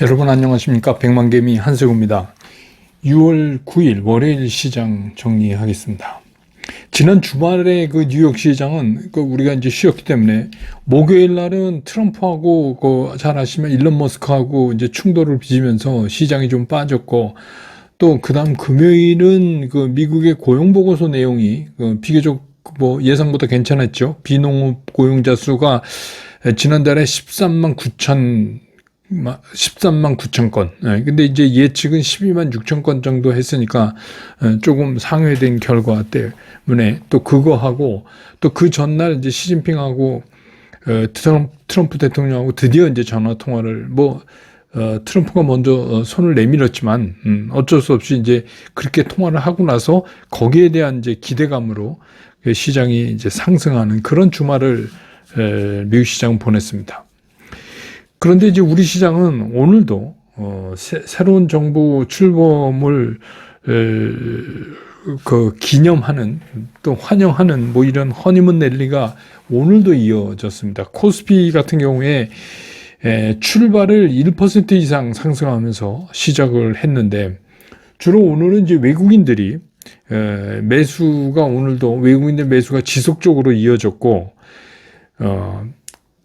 여러분 안녕하십니까? 백만개미 한세구입니다. 6월 9일 월요일 시장 정리하겠습니다. 지난 주말에 그 뉴욕 시장은 우리가 이제 쉬었기 때문에 목요일 날은 트럼프하고 잘 아시면 일론 머스크하고 이제 충돌을 빚으면서 시장이 좀 빠졌고, 또 그다음 금요일은 그 미국의 고용 보고서 내용이 비교적 예상보다 괜찮았죠. 비농업 고용자 수가 지난달에 13만 9천 건. 근데 이제 예측은 12만 6천 건 정도 했으니까 조금 상회된 결과 때문에 또 그거하고 또 그 전날 이제 시진핑하고 트럼프 대통령하고 드디어 이제 전화 통화를 트럼프가 먼저 손을 내밀었지만 어쩔 수 없이 이제 그렇게 통화를 하고 나서 거기에 대한 이제 기대감으로 시장이 이제 상승하는 그런 주말을 미국 시장은 보냈습니다. 그런데 이제 우리 시장은 오늘도 새로운 정부 출범을 기념하는 또 환영하는 이런 허니문 랠리가 오늘도 이어졌습니다. 코스피 같은 경우에 출발을 1% 이상 상승하면서 시작을 했는데, 주로 오늘은 이제 외국인들이 매수가 오늘도 외국인들 매수가 지속적으로 이어졌고,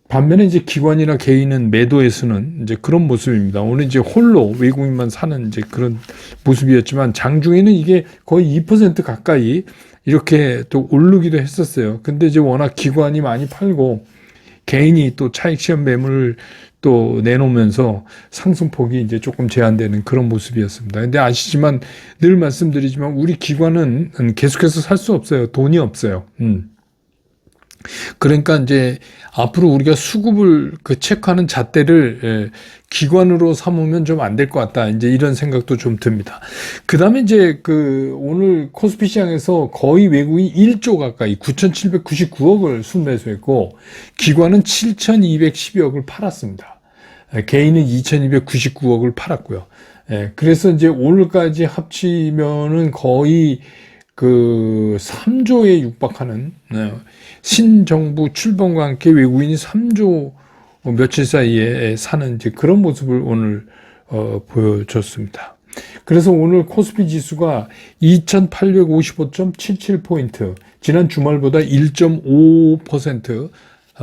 반면에 이제 기관이나 개인은 매도에서는 이제 그런 모습입니다. 오늘 이제 홀로 외국인만 사는 이제 그런 모습이었지만, 장중에는 이게 거의 2% 가까이 이렇게 또 오르기도 했었어요. 근데 이제 워낙 기관이 많이 팔고 개인이 또 차익 실현 매물을 또 내놓으면서 상승폭이 이제 조금 제한되는 그런 모습이었습니다. 근데 아시지만 늘 말씀드리지만 우리 기관은 계속해서 살 수 없어요. 돈이 없어요. 그러니까 이제 앞으로 우리가 수급을 체크하는 잣대를 기관으로 삼으면 좀 안 될 것 같다. 이제 이런 생각도 좀 듭니다. 그 다음에 이제 오늘 코스피 시장에서 거의 외국인 1조 가까이 9,799억을 순매수했고, 기관은 7,212억을 팔았습니다. 개인은 2,299억을 팔았고요. 그래서 이제 오늘까지 합치면은 거의 3조에 육박하는 신정부 출범과 함께 외국인이 3조 며칠 사이에 사는 이제 그런 모습을 오늘 보여줬습니다. 그래서 오늘 코스피 지수가 2,855.77포인트, 지난 주말보다 1.5%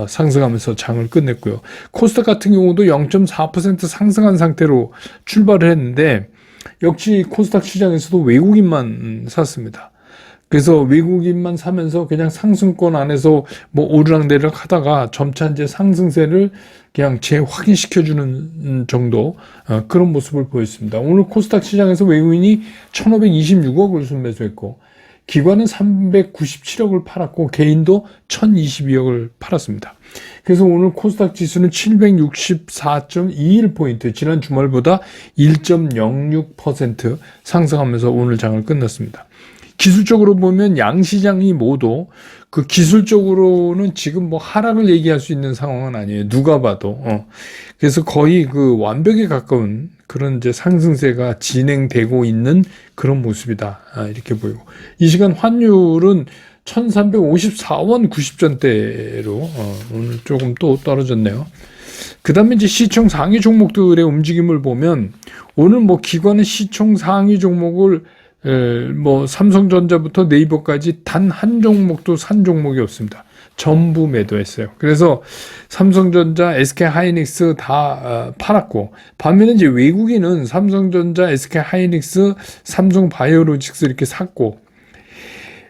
상승하면서 장을 끝냈고요. 코스닥 같은 경우도 0.4% 상승한 상태로 출발을 했는데, 역시 코스닥 시장에서도 외국인만 샀습니다. 그래서 외국인만 사면서 그냥 상승권 안에서 오르락내리락 하다가 점차 이제 상승세를 그냥 재확인시켜주는 정도 그런 모습을 보였습니다. 오늘 코스닥 시장에서 외국인이 1,526억을 순매수했고, 기관은 397억을 팔았고, 개인도 1,022억을 팔았습니다. 그래서 오늘 코스닥 지수는 764.21포인트, 지난 주말보다 1.06% 상승하면서 오늘 장을 끝났습니다. 기술적으로 보면 양시장이 모두 기술적으로는 지금 하락을 얘기할 수 있는 상황은 아니에요. 누가 봐도. 그래서 거의 완벽에 가까운 그런 이제 상승세가 진행되고 있는 그런 모습이다. 이렇게 보이고. 이 시간 환율은 1354원 90전대로 오늘 조금 또 떨어졌네요. 그 다음에 이제 시총 상위 종목들의 움직임을 보면, 오늘 기관은 시총 상위 종목을 삼성전자부터 네이버까지 단 한 종목도 산 종목이 없습니다. 전부 매도했어요. 그래서 삼성전자, SK하이닉스 다 팔았고, 반면에 이제 외국인은 삼성전자, SK하이닉스, 삼성바이오로직스 이렇게 샀고,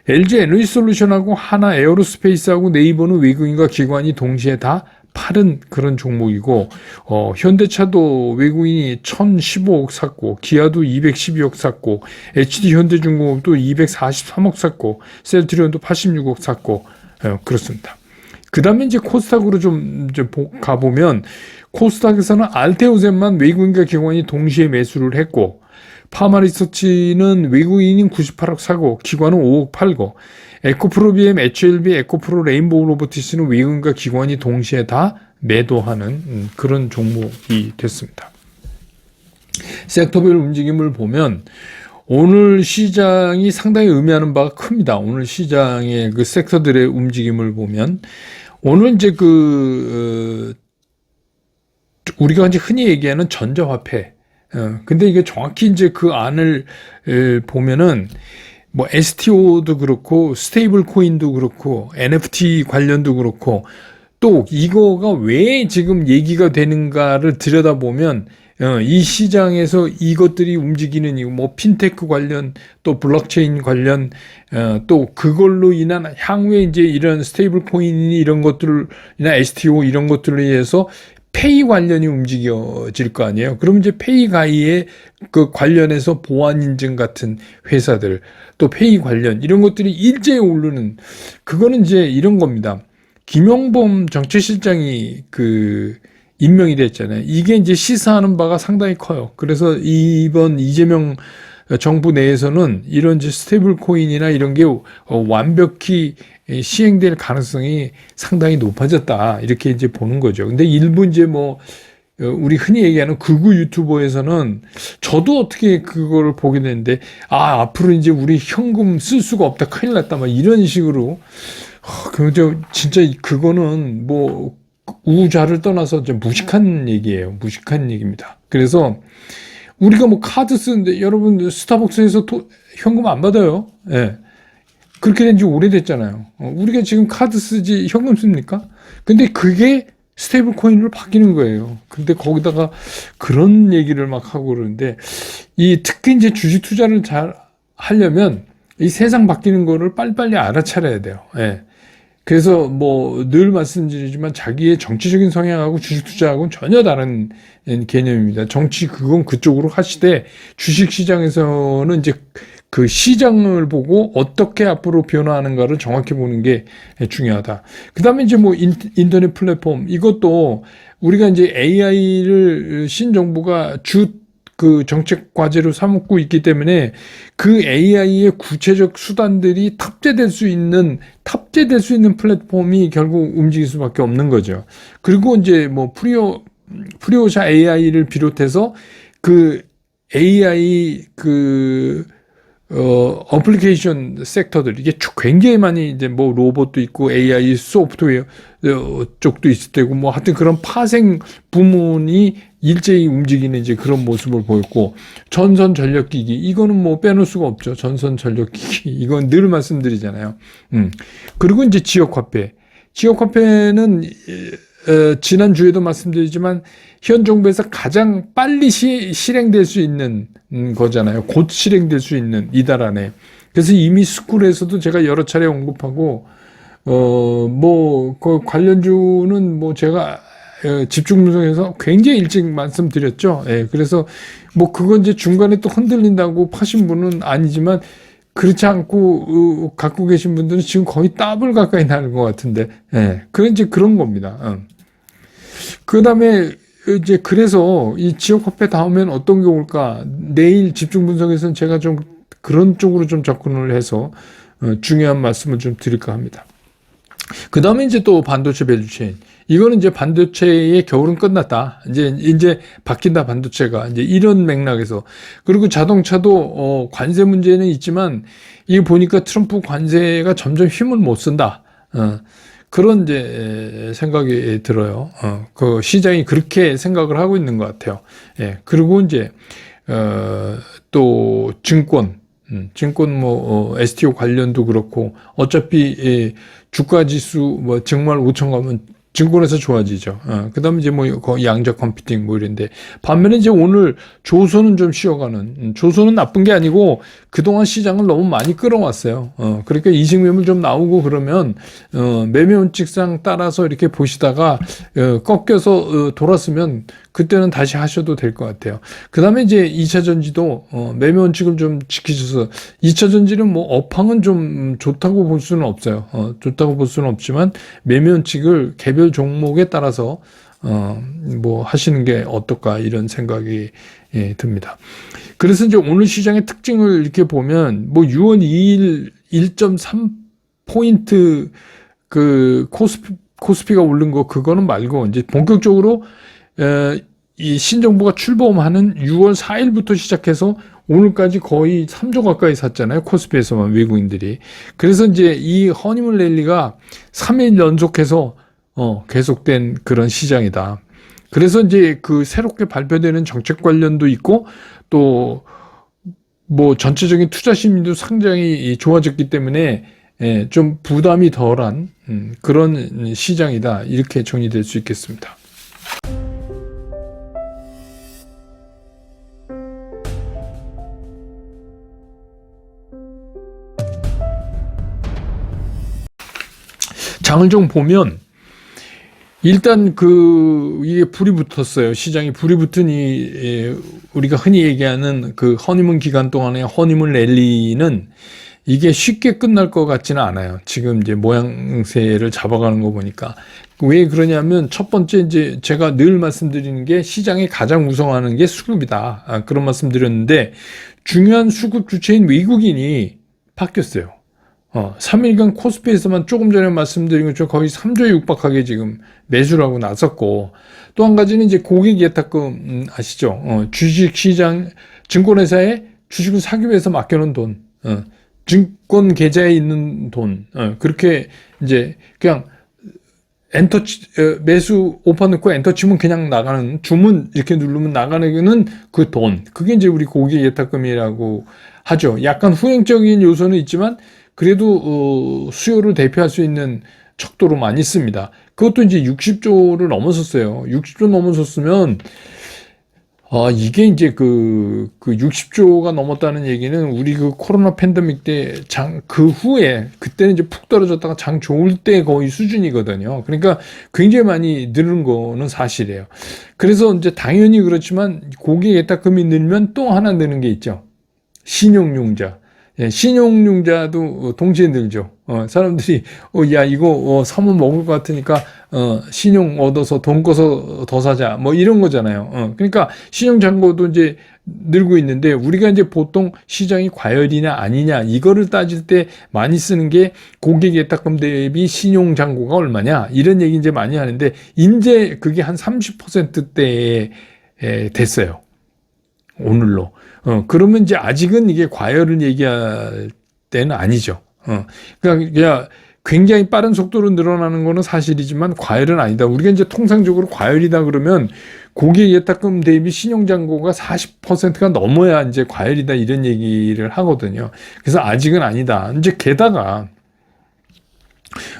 LG에너지솔루션하고 하나 에어로스페이스하고 네이버는 외국인과 기관이 동시에 다 팔은 그런 종목이고, 현대차도 외국인이 1,015억 샀고, 기아도 212억 샀고, HD현대중공업도 243억 샀고, 셀트리온도 86억 샀고, 그렇습니다. 그 다음에 이제 코스닥으로 좀 가보면, 코스닥에서는 알테오젠만 외국인과 기관이 동시에 매수를 했고, 파마리서치는 외국인인 98억 사고, 기관은 5억 팔고, 에코프로비엠, HLB, 에코프로, 레인보우 로보티스는 외국인과 기관이 동시에 다 매도하는 그런 종목이 됐습니다. 섹터별 움직임을 보면 오늘 시장이 상당히 의미하는 바가 큽니다. 오늘 시장의 섹터들의 움직임을 보면, 오늘 이제 우리가 이제 흔히 얘기하는 전자화폐. 근데 이게 정확히 이제 그 안을 보면은 뭐 STO도 그렇고 스테이블 코인도 그렇고 NFT 관련도 그렇고 또 이거가 왜 지금 얘기가 되는가를 들여다보면 이 시장에서 이것들이 움직이는 이유, 뭐 핀테크 관련, 또 블록체인 관련, 또 그걸로 인한 향후에 이제 이런 스테이블 코인이 이런 것들이나 STO 이런 것들에 의해서 페이 관련이 움직여질 거 아니에요. 그럼 이제 페이 가이에 그 관련해서 보안 인증 같은 회사들, 또 페이 관련 이런 것들이 일제히 오르는, 그거는 이제 이런 겁니다. 김용범 정치실장이 임명이 됐잖아요. 이게 이제 시사하는 바가 상당히 커요. 그래서 이번 이재명 정부 내에서는 이런 이제 스테이블 코인이나 이런 게 완벽히 시행될 가능성이 상당히 높아졌다. 이렇게 이제 보는 거죠. 근데 일부 이제 우리 흔히 얘기하는 극우 유튜버에서는 저도 어떻게 그걸 보게 되는데, 앞으로 이제 우리 현금 쓸 수가 없다. 큰일 났다. 막 이런 식으로. 진짜 그거는 우자를 떠나서 좀 무식한 얘기예요. 무식한 얘기입니다. 그래서 우리가 카드 쓰는데 여러분 스타벅스에서 현금 안 받아요. 예. 그렇게 된 지 오래됐잖아요. 우리가 지금 카드 쓰지 현금 씁니까? 근데 그게 스테이블 코인으로 바뀌는 거예요. 근데 거기다가 그런 얘기를 막 하고 그러는데, 특히 이제 주식 투자를 잘 하려면 이 세상 바뀌는 거를 빨리빨리 알아차려야 돼요. 예. 그래서 늘 말씀드리지만 자기의 정치적인 성향하고 주식 투자하고는 전혀 다른 개념입니다. 정치 그건 그쪽으로 하시되, 주식 시장에서는 이제 그 시장을 보고 어떻게 앞으로 변화하는가를 정확히 보는 게 중요하다. 그 다음에 이제 인터넷 플랫폼, 이것도 우리가 이제 AI를 신정부가 정책 과제로 삼고 있기 때문에 그 AI의 구체적 수단들이 탑재될 수 있는 플랫폼이 결국 움직일 수밖에 없는 거죠. 그리고 이제 프리오샤 AI를 비롯해서 그 AI 어플리케이션 섹터들, 이게 굉장히 많이 이제 로봇도 있고 AI 소프트웨어 쪽도 있을 테고 하여튼 그런 파생 부문이 일제히 움직이는 이제 그런 모습을 보였고, 전선 전력기기, 이거는 빼놓을 수가 없죠. 전선 전력기기. 이건 늘 말씀드리잖아요. 그리고 이제 지역화폐. 지역화폐는 지난주에도 말씀드리지만 현 정부에서 가장 빨리 실행될 수 있는 거잖아요. 곧 실행될 수 있는 이달 안에. 그래서 이미 스쿨에서도 제가 여러 차례 언급하고, 그 관련주는 제가 집중 분석해서 굉장히 일찍 말씀드렸죠. 예, 그래서 그건 이제 중간에 또 흔들린다고 파신 분은 아니지만, 그렇지 않고 갖고 계신 분들은 지금 거의 더블 가까이 나는 것 같은데, 예, 그런 겁니다. 그 다음에 이제 그래서 이 지역화폐 다음엔 어떤 게 올까? 내일 집중 분석에서는 제가 좀 그런 쪽으로 좀 접근을 해서 중요한 말씀을 좀 드릴까 합니다. 그 다음에 이제 또 반도체 밸류체인. 이거는 이제 반도체의 겨울은 끝났다. 이제 바뀐다, 반도체가. 이제 이런 맥락에서. 그리고 자동차도, 관세 문제는 있지만, 이거 보니까 트럼프 관세가 점점 힘을 못 쓴다. 그런 이제 생각이 들어요. 그 시장이 그렇게 생각을 하고 있는 것 같아요. 예. 그리고 이제, 또 증권 STO 관련도 그렇고, 어차피 주가 지수 정말 5천 가면 증권에서 좋아지죠. 그 다음에 이제 거의 양자 컴퓨팅 이런데, 반면에 이제 오늘 조선은 좀 쉬어가는, 조선은 나쁜 게 아니고 그동안 시장을 너무 많이 끌어왔어요. 그러니까 이직 매물 좀 나오고 그러면, 매매 원칙상 따라서 이렇게 보시다가, 꺾여서 돌았으면 그때는 다시 하셔도 될 것 같아요. 그 다음에 이제 2차 전지도, 매매 원칙을 좀 지키셔서, 2차 전지는 업황은 좀 좋다고 볼 수는 없어요. 좋다고 볼 수는 없지만, 매매 원칙을 개별 종목에 따라서, 하시는 게 어떨까, 이런 생각이 듭니다. 그래서 이제 오늘 시장의 특징을 이렇게 보면, 6월 2일 1.3포인트 코스피가 오른 거, 그거는 말고, 이제 본격적으로, 이 신정부가 출범하는 6월 4일부터 시작해서 오늘까지 거의 3조 가까이 샀잖아요. 코스피에서만, 외국인들이. 그래서 이제 이 허니문 랠리가 3일 연속해서 계속된 그런 시장이다. 그래서 이제 그 새롭게 발표되는 정책 관련도 있고 또 뭐 전체적인 투자 심리도 상당히 좋아졌기 때문에 좀 부담이 덜한 그런 시장이다. 이렇게 정리될 수 있겠습니다. 장을 좀 보면 일단 이게 불이 붙었어요. 시장이 불이 붙으니 우리가 흔히 얘기하는 그 허니문 기간 동안의 허니문 랠리는 이게 쉽게 끝날 것 같지는 않아요. 지금 이제 모양새를 잡아가는 거 보니까. 왜 그러냐면 첫 번째 이제 제가 늘 말씀드리는 게 시장이 가장 우선하는 게 수급이다. 그런 말씀 드렸는데 중요한 수급 주체인 외국인이 바뀌었어요. 3일간 코스피에서만 조금 전에 말씀드린 것처럼 거의 3조에 육박하게 지금 매수를 하고 나섰고, 또 한 가지는 이제 고객 예탁금 아시죠? 주식시장, 증권회사에 주식을 사기 위해서 맡겨놓은 돈, 증권 계좌에 있는 돈, 그렇게 이제 그냥 엔터, 매수 오퍼 넣고 엔터 치면 그냥 나가는, 주문 이렇게 누르면 나가는 그 돈, 그게 이제 우리 고객 예탁금이라고 하죠. 약간 후행적인 요소는 있지만 그래도 수요를 대표할 수 있는 척도로 많이 씁니다. 그것도 이제 60조를 넘어섰어요. 60조 넘어섰으면 이게 이제 그 60조가 넘었다는 얘기는 우리 그 코로나 팬데믹 때 그 후에 그때는 이제 푹 떨어졌다가 장 좋을 때 거의 수준이거든요. 그러니까 굉장히 많이 늘은 거는 사실이에요. 그래서 이제 당연히 그렇지만 고객 예탁금이 늘면 또 하나 느는 게 있죠. 신용융자. 신용융자도 동시에 늘죠. 사람들이, 야, 이거, 사면 먹을 것 같으니까, 신용 얻어서 돈 꺼서 더 사자. 뭐 이런 거잖아요. 그러니까 신용잔고도 이제 늘고 있는데, 우리가 이제 보통 시장이 과열이냐 아니냐, 이거를 따질 때 많이 쓰는 게 고객 예탁금 대비 신용잔고가 얼마냐, 이런 얘기 이제 많이 하는데, 이제 그게 한 30%대에 됐어요. 오늘로. 그러면 이제 아직은 이게 과열을 얘기할 때는 아니죠. 그러니까 굉장히 빠른 속도로 늘어나는 거는 사실이지만 과열은 아니다. 우리가 이제 통상적으로 과열이다 그러면 고객 예탁금 대비 신용잔고가 40%가 넘어야 이제 과열이다 이런 얘기를 하거든요. 그래서 아직은 아니다. 이제 게다가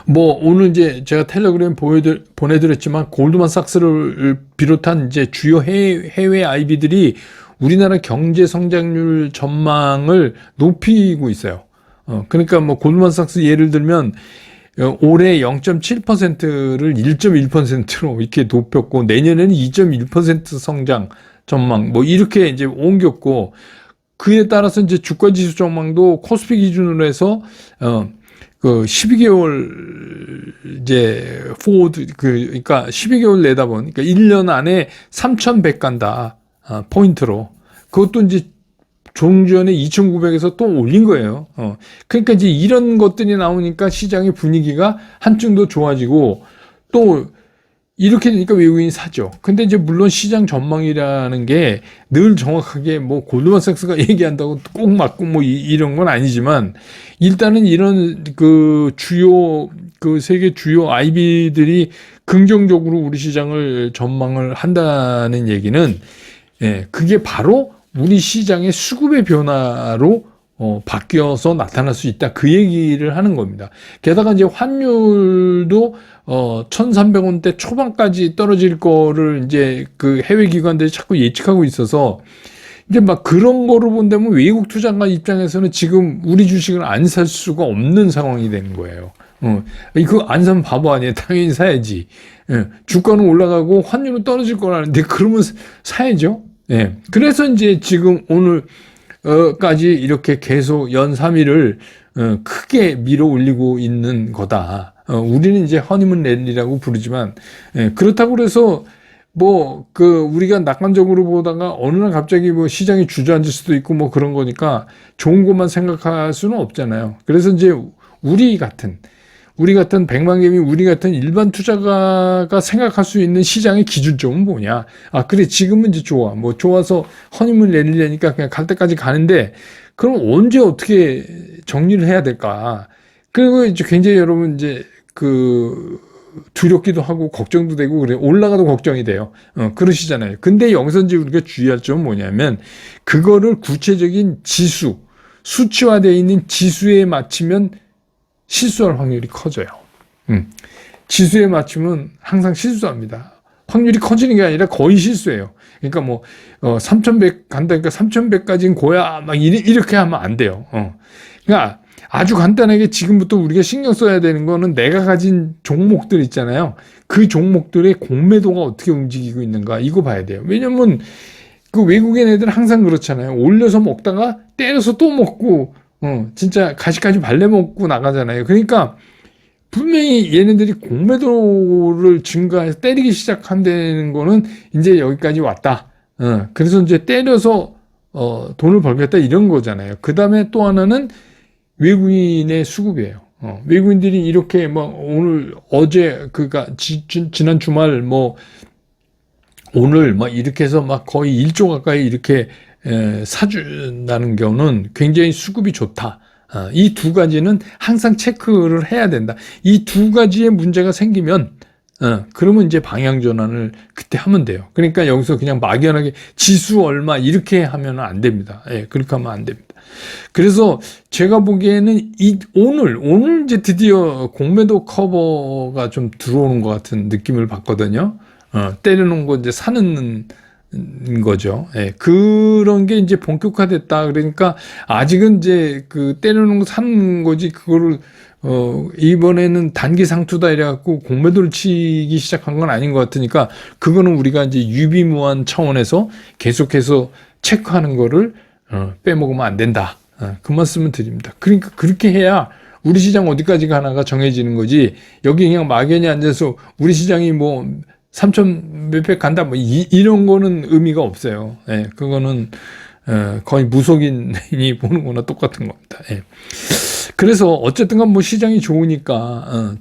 뭐 오늘 이제 제가 텔레그램 보내드렸지만 골드만삭스를 비롯한 이제 주요 해외 IB들이 우리나라 경제 성장률 전망을 높이고 있어요. 그러니까 뭐 골드만삭스 예를 들면 올해 0.7%를 1.1%로 이렇게 높였고 내년에는 2.1% 성장 전망 뭐 이렇게 이제 옮겼고, 그에 따라서 이제 주가 지수 전망도 코스피 기준으로 해서 그 12개월 이제 포워드 그러니까 12개월 내다보니까 그러니까 1년 안에 3,100 간다. 포인트로. 그것도 이제 종전에 2,900에서 또 올린 거예요. 그러니까 이제 이런 것들이 나오니까 시장의 분위기가 한층 더 좋아지고, 또 이렇게 되니까 외국인이 사죠. 근데 이제 물론 시장 전망이라는 게 늘 정확하게 뭐 골드만삭스가 얘기한다고 꼭 맞고 뭐 이런 건 아니지만, 일단은 이런 그 세계 주요 IB들이 긍정적으로 우리 시장을 전망을 한다는 얘기는 그게 바로 우리 시장의 수급의 변화로 바뀌어서 나타날 수 있다. 그 얘기를 하는 겁니다. 게다가 이제 환율도 1,300원대 초반까지 떨어질 거를 이제 그 해외 기관들이 자꾸 예측하고 있어서 이제 막 그런 거로 본다면 외국 투자가 입장에서는 지금 우리 주식을 안 살 수가 없는 상황이 되는 거예요. 이거 안 사면 바보 아니에요. 당연히 사야지. 주가는 올라가고 환율은 떨어질 거라는데 그러면 사야죠. 그래서 이제 지금 오늘까지 이렇게 계속 연 3일을 크게 밀어 올리고 있는 거다. 우리는 이제 허니문 랠리라고 부르지만, 그렇다고 그래서 우리가 낙관적으로 보다가 어느 날 갑자기 뭐 시장이 주저앉을 수도 있고 뭐 그런 거니까 좋은 것만 생각할 수는 없잖아요. 그래서 이제 우리 같은 100만 개미 우리 같은 일반 투자가가 생각할 수 있는 시장의 기준점은 뭐냐? 그래, 지금은 이제 좋아. 뭐 좋아서 허니문 랠리니까 그냥 갈 때까지 가는데, 그럼 언제 어떻게 정리를 해야 될까? 그리고 이제 굉장히 여러분 이제 두렵기도 하고 걱정도 되고 그래. 올라가도 걱정이 돼요. 그러시잖아요. 근데 여기서 이제 우리가 주의할 점은 뭐냐면 그거를 구체적인 지수, 수치화되어 있는 지수에 맞추면 실수할 확률이 커져요. 지수에 맞추면 항상 실수합니다. 확률이 커지는 게 아니라 거의 실수예요. 그러니까 뭐 3,100 간다니까 3,100까지는 고야 막 이렇게 하면 안 돼요. 그러니까 아주 간단하게 지금부터 우리가 신경 써야 되는 거는 내가 가진 종목들 있잖아요. 그 종목들의 공매도가 어떻게 움직이고 있는가 이거 봐야 돼요. 왜냐면 그 외국인 애들 항상 그렇잖아요. 올려서 먹다가 때려서 또 먹고 진짜 가시까지 발려 먹고 나가잖아요. 그러니까 분명히 얘네들이 공매도를 증가해서 때리기 시작한다는 거는 이제 여기까지 왔다. 그래서 이제 때려서 돈을 벌겠다 이런 거잖아요. 그 다음에 또 하나는 외국인의 수급이에요. 외국인들이 이렇게 뭐 오늘 어제 지난 주말 뭐 오늘 막 이렇게 해서 막 거의 1조 가까이 이렇게 사준다는 경우는 굉장히 수급이 좋다. 이 두 가지는 항상 체크를 해야 된다. 이 두 가지의 문제가 생기면 그러면 이제 방향 전환을 그때 하면 돼요. 그러니까 여기서 그냥 막연하게 지수 얼마 이렇게 하면 안 됩니다. 예, 그렇게 하면 안 됩니다. 그래서 제가 보기에는 오늘 이제 드디어 공매도 커버가 좀 들어오는 것 같은 느낌을 받거든요. 때려놓은 거 이제 사는 거죠. 예, 그런 게 이제 본격화됐다. 그러니까 아직은 이제 그 때려놓은 거 사는 거지 그거를 이번에는 단기 상투다 이래갖고 공매도를 치기 시작한 건 아닌 것 같으니까 그거는 우리가 이제 유비무한 차원에서 계속해서 체크하는 거를 빼먹으면 안 된다. 그 말씀을 드립니다. 그러니까 그렇게 해야 우리 시장 어디까지 가나가 정해지는 거지. 여기 그냥 막연히 앉아서 우리 시장이 뭐 3천 몇백 간다 뭐 이런 거는 의미가 없어요. 예, 그거는 거의 무속인이 보는 거나 똑같은 겁니다. 예. 그래서 어쨌든간 뭐 시장이 좋으니까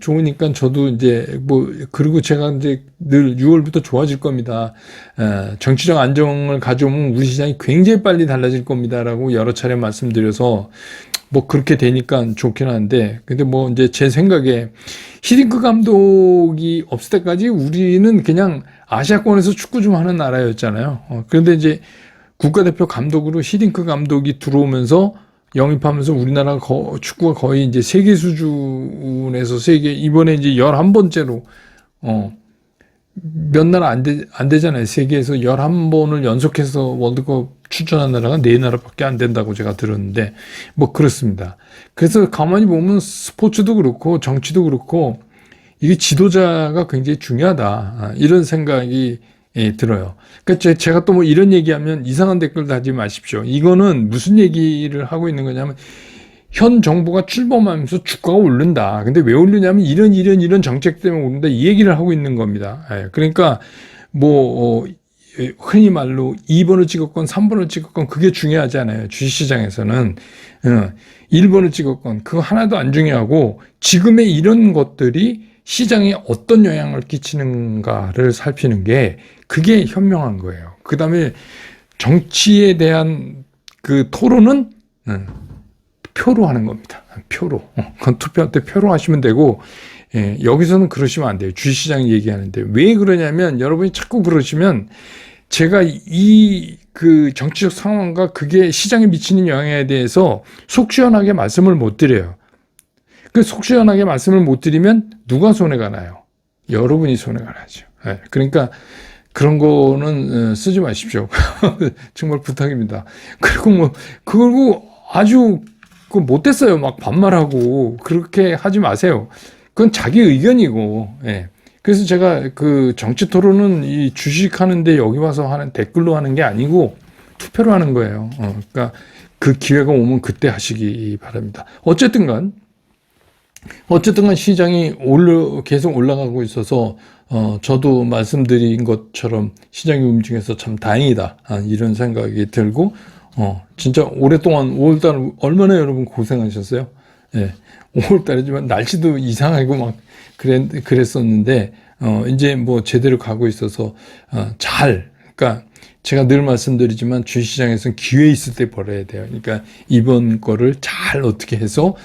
저도 이제 뭐 그리고 제가 이제 늘 6월부터 좋아질 겁니다. 정치적 안정을 가져오면 우리 시장이 굉장히 빨리 달라질 겁니다라고 여러 차례 말씀드려서 뭐 그렇게 되니까 좋긴 한데 근데 뭐 이제 제 생각에 히딩크 감독이 없을 때까지 우리는 그냥 아시아권에서 축구 좀 하는 나라였잖아요. 그런데 이제 국가대표 감독으로 히딩크 감독이 들어오면서 영입하면서 우리나라 축구가 거의 이제 세계 수준에서 이번에 이제 11번째로 몇 나라 안 되잖아요. 세계에서 11번을 연속해서 월드컵 출전한 나라가 4나라밖에 안 된다고 제가 들었는데 뭐 그렇습니다. 그래서 가만히 보면 스포츠도 그렇고 정치도 그렇고 이게 지도자가 굉장히 중요하다. 이런 생각이 들어요. 그러니까 제가 또 뭐 이런 얘기하면 이상한 댓글 달지 마십시오. 이거는 무슨 얘기를 하고 있는 거냐면 현 정부가 출범하면서 주가가 오른다. 근데 왜 오르냐면 이런 정책 때문에 오른다. 이 얘기를 하고 있는 겁니다. 그러니까 뭐 흔히 말로 2번을 찍었건 3번을 찍었건 그게 중요하지 않아요. 주식시장에서는 1번을 찍었건 그거 하나도 안 중요하고 지금의 이런 것들이 시장에 어떤 영향을 끼치는가를 살피는 게 그게 현명한 거예요. 그 다음에 정치에 대한 그 토론은 표로 하는 겁니다. 표로. 그건 투표 때 표로 하시면 되고 여기서는 그러시면 안 돼요. 주식시장 얘기하는데 왜 그러냐면 여러분이 자꾸 그러시면 제가 그 정치적 상황과 그게 시장에 미치는 영향에 대해서 속 시원하게 말씀을 못 드려요. 그 속 시원하게 말씀을 못 드리면 누가 손해가 나요? 여러분이 손해가 나죠. 그러니까 그런 거는 쓰지 마십시오. 정말 부탁입니다. 그리고 아주 못됐어요. 막 반말하고 그렇게 하지 마세요. 그건 자기 의견이고. 그래서 제가 그 정치 토론은 이 주식하는데 여기 와서 하는 댓글로 하는 게 아니고 투표로 하는 거예요. 그러니까 그 기회가 오면 그때 하시기 바랍니다. 어쨌든 간 시장이 계속 올라가고 있어서 저도 말씀드린 것처럼 시장이 움직여서 참 다행이다. 이런 생각이 들고 진짜 오랫동안 5월달 얼마나 여러분 고생하셨어요? 5월달이지만 날씨도 이상하고 막 그랬었는데 이제 뭐 제대로 가고 있어서 그러니까 제가 늘 말씀드리지만 주식시장에서는 기회 있을 때 벌어야 돼요. 그러니까 이번 거를 잘 어떻게 해서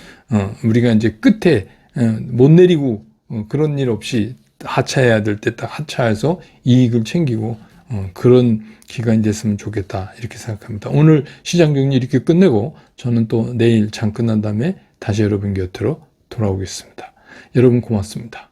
우리가 이제 끝에 못 내리고 그런 일 없이 하차해야 될 때 딱 하차해서 이익을 챙기고 그런 기간이 됐으면 좋겠다 이렇게 생각합니다. 오늘 시장 정리 이렇게 끝내고 저는 또 내일 장 끝난 다음에 다시 여러분 곁으로 돌아오겠습니다. 여러분 고맙습니다.